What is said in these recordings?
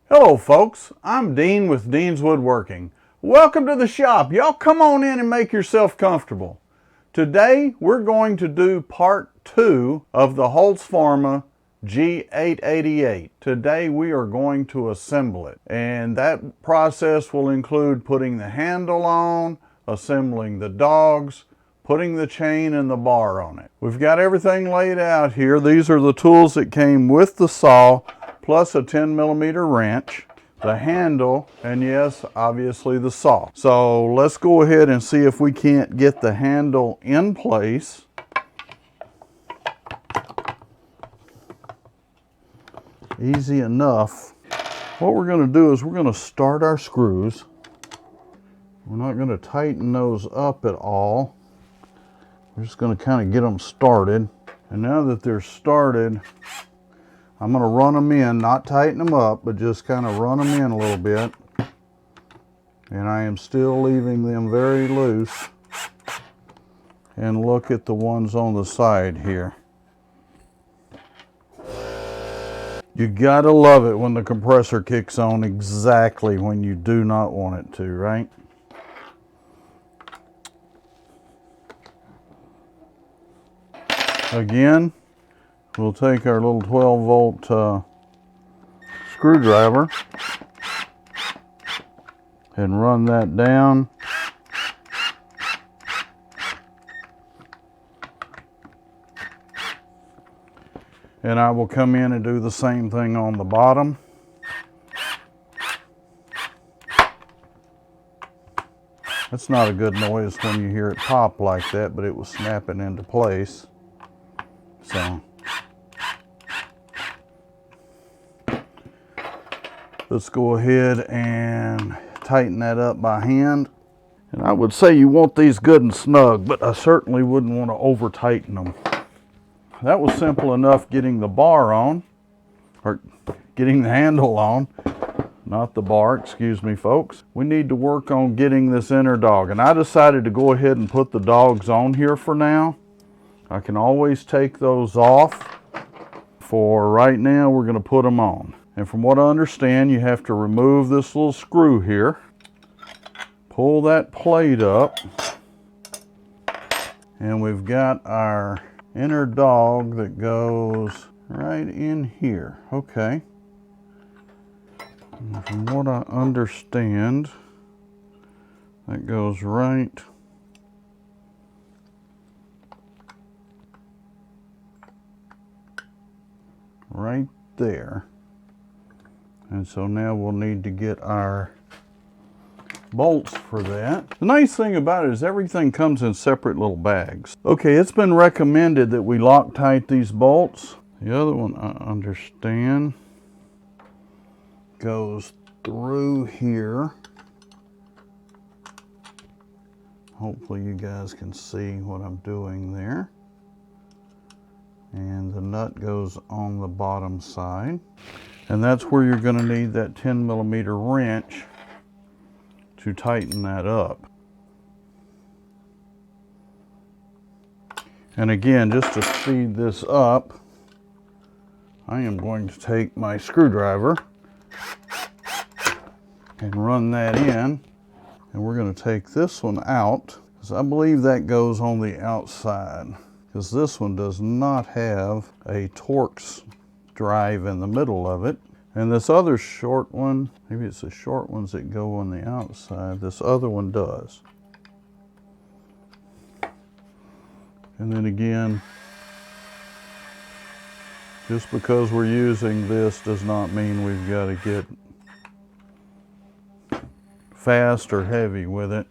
Hello folks, I'm Dean with Dean's Woodworking. Welcome to the shop. Y'all come on in and make yourself comfortable. Today we're going to do part 2 of the Holtzfforma G888. Today we are going to assemble it, and that process will include putting the handle on, assembling the dogs, putting the chain and the bar on it. We've got everything laid out here. These are the tools that came with the saw, plus a 10mm wrench, the handle, and yes, obviously the saw. So let's go ahead and see if we can't get the handle in place. Easy enough. What we're going to do is we're going to start our screws. We're not going to tighten those up at all. We're just going to kind of get them started. And now that they're started, I'm going to run them in, not tighten them up, but just kind of run them in a little bit. And I am still leaving them very loose. And look at the ones on the side here. You gotta love it when the compressor kicks on exactly when you do not want it to, right? Again, we'll take our little 12-volt screwdriver and run that down. And I will come in and do the same thing on the bottom. That's not a good noise when you hear it pop like that, but it was snapping into place. So let's go ahead and tighten that up by hand. And I would say you want these good and snug, but I certainly wouldn't want to over tighten them. That was simple enough getting the bar on, or getting the handle on, not the bar, excuse me folks. We need to work on getting this inner dog, and I decided to go ahead and put the dogs on here for now. I can always take those off. For right now, we're going to put them on. And from what I understand, you have to remove this little screw here, pull that plate up, and we've got our inner dog that goes right in here. Okay. And from what I understand, that goes right there. And so now we'll need to get our bolts for that. The nice thing about it is everything comes in separate little bags. Okay, it's been recommended that we Loctite these bolts. The other one, I understand, goes through here. Hopefully you guys can see what I'm doing there. And the nut goes on the bottom side. And that's where you're going to need that 10mm wrench to tighten that up. And again, just to speed this up, I am going to take my screwdriver and run that in. And we're going to take this one out, because I believe that goes on the outside, because this one does not have a Torx drive in the middle of it. And this other short one, maybe it's the short ones that go on the outside, this other one does. And then again, just because we're using this does not mean we've got to get fast or heavy with it.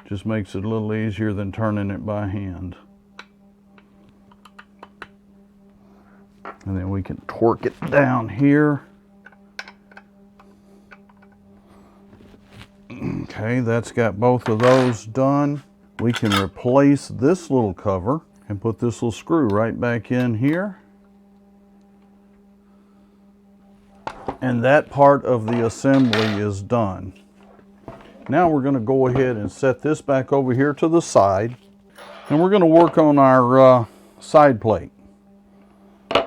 Just makes it a little easier than turning it by hand. And then we can torque it down here. Okay, that's got both of those done. We can replace this little cover and put this little screw right back in here. And that part of the assembly is done. Now we're going to go ahead and set this back over here to the side, and we're going to work on our side plate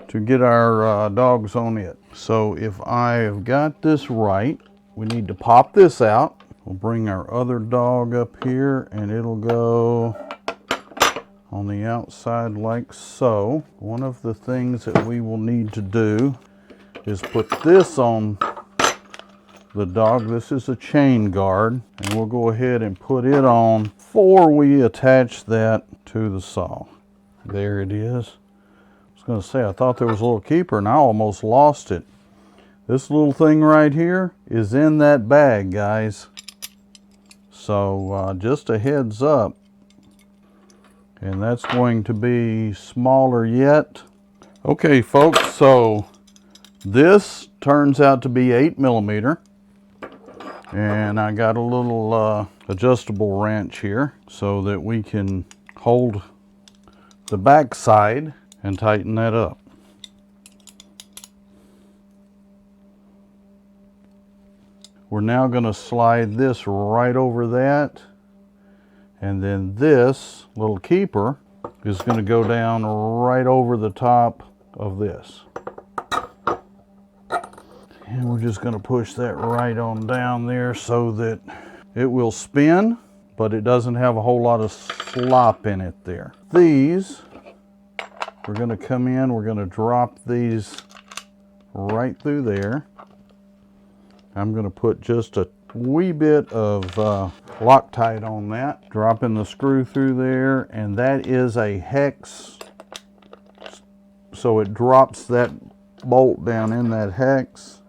to to get our dogs on it. So if I have got this right, we need to pop this out. We'll bring our other dog up here and it'll go on the outside like so. One of the things that we will need to do is put this on the dog. This is a chain guard, and we'll go ahead and put it on before we attach that to the saw. There it is. I was going to say, I thought there was a little keeper and I almost lost it. This little thing right here is in that bag, guys. So just a heads up. And that's going to be smaller yet. Okay folks, so this turns out to be 8mm. And I got a little adjustable wrench here so that we can hold the back side and tighten that up. We're now going to slide this right over that, and then this little keeper is going to go down right over the top of this. And we're just going to push that right on down there so that it will spin, but it doesn't have a whole lot of slop in it there. These, we're going to come in, we're going to drop these right through there. I'm going to put just a wee bit of Loctite on that, dropping the screw through there, and that is a hex, so it drops that bolt down in that hex.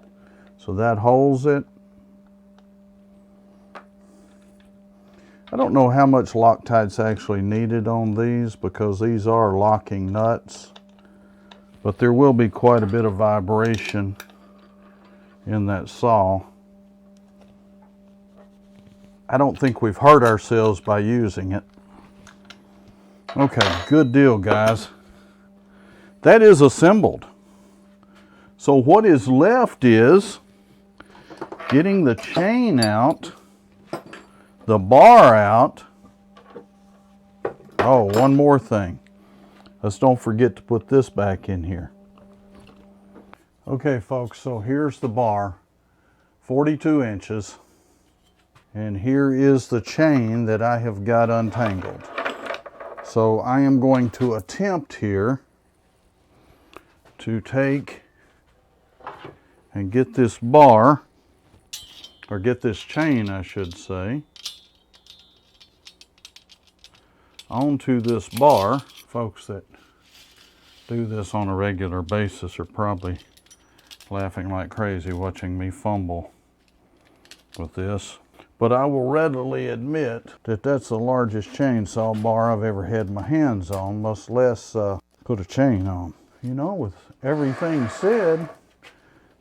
So that holds it. I don't know how much Loctite's actually needed on these because these are locking nuts, but there will be quite a bit of vibration in that saw. I don't think we've hurt ourselves by using it. Okay, good deal, guys. That is assembled. So what is left is getting the chain out, the bar out. Oh, one more thing. Let's don't forget to put this back in here. Okay, folks, so here's the bar, 42 inches. And here is the chain that I have got untangled. So I am going to attempt here to take and get this bar, or get this chain, I should say, onto this bar. Folks that do this on a regular basis are probably laughing like crazy watching me fumble with this. But I will readily admit that that's the largest chainsaw bar I've ever had my hands on, much less put a chain on. You know, with everything said,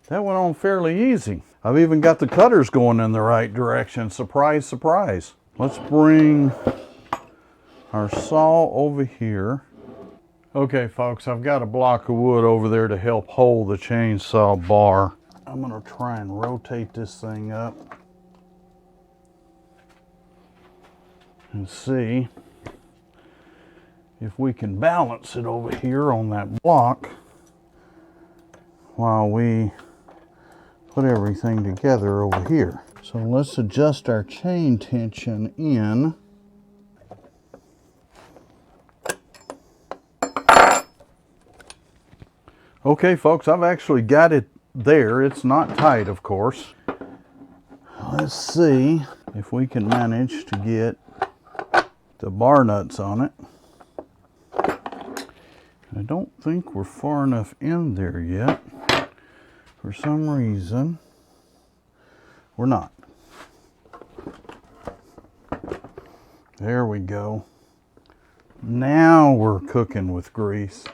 that went on fairly easy. I've even got the cutters going in the right direction. Surprise, surprise. Let's bring our saw over here. Okay, folks, I've got a block of wood over there to help hold the chainsaw bar. I'm going to try and rotate this thing up and see if we can balance it over here on that block while we put everything together over here. So let's adjust our chain tension in. Okay, folks, I've actually got it there. It's not tight, of course. Let's see if we can manage to get the bar nuts on it. I don't think we're far enough in there yet. For some reason, we're not. There we go. Now we're cooking with grease.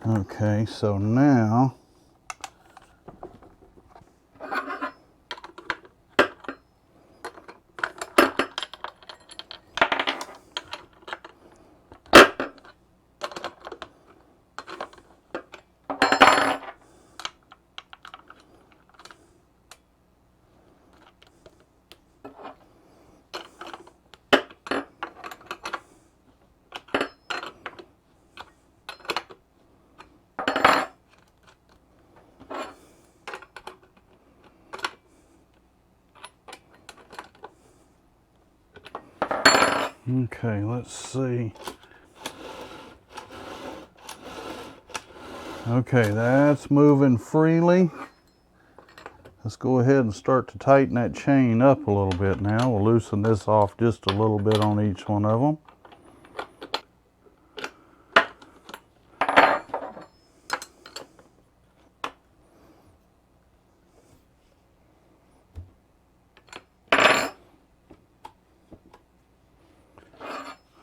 Okay, so now Okay, let's see. Okay, that's moving freely. Let's go ahead and start to tighten that chain up a little bit now. We'll loosen this off just a little bit on each one of them.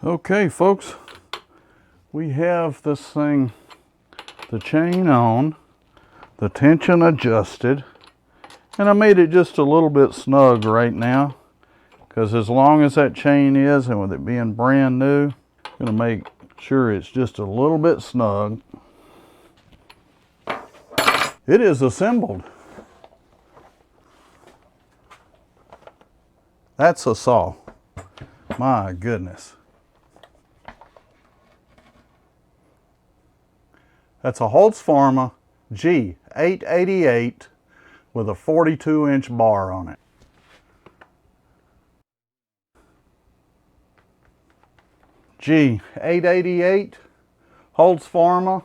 Okay, folks, we have this thing, the chain on, the tension adjusted, and I made it just a little bit snug right now, because as long as that chain is, and with it being brand new, I'm going to make sure it's just a little bit snug. It is assembled. That's a saw. My goodness. That's a Holtzfforma G888 with a 42-inch bar on it. G888 Holtzfforma,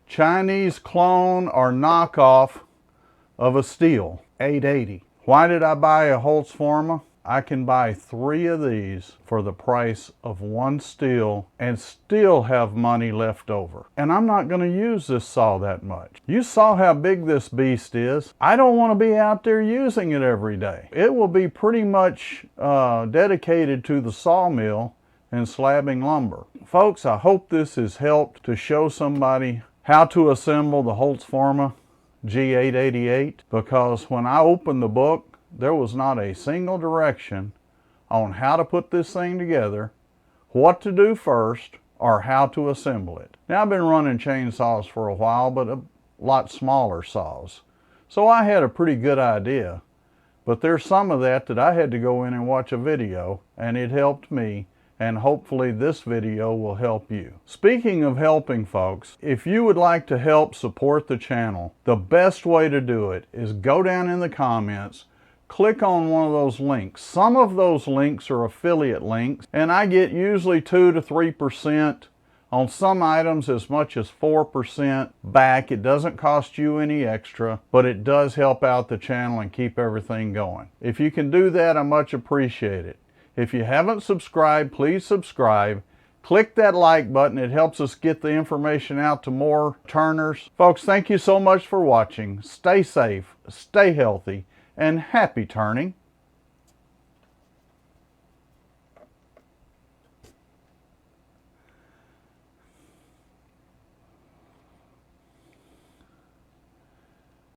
Chinese clone or knockoff of a steel 880. Why did I buy a Holtzfforma? I can buy 3 of these for the price of 1 steel and still have money left over. And I'm not going to use this saw that much. You saw how big this beast is. I don't want to be out there using it every day. It will be pretty much dedicated to the sawmill and slabbing lumber. Folks, I hope this has helped to show somebody how to assemble the Holtzfforma G888, because when I opened the book, there was not a single direction on how to put this thing together, what to do first, or how to assemble it. Now, I've been running chainsaws for a while, but a lot smaller saws. So I had a pretty good idea, but there's some of that I had to go in and watch a video, and it helped me, and hopefully this video will help you. Speaking of helping, folks, if you would like to help support the channel, the best way to do it is go down in the comments, click on one of those links. Some of those links are affiliate links, and I get usually 2 to 3%, on some items as much as 4% back. It doesn't cost you any extra, but it does help out the channel and keep everything going. If you can do that, I much appreciate it. If you haven't subscribed, please subscribe. Click that like button. It helps us get the information out to more turners. Folks, thank you so much for watching. Stay safe, stay healthy, and happy turning.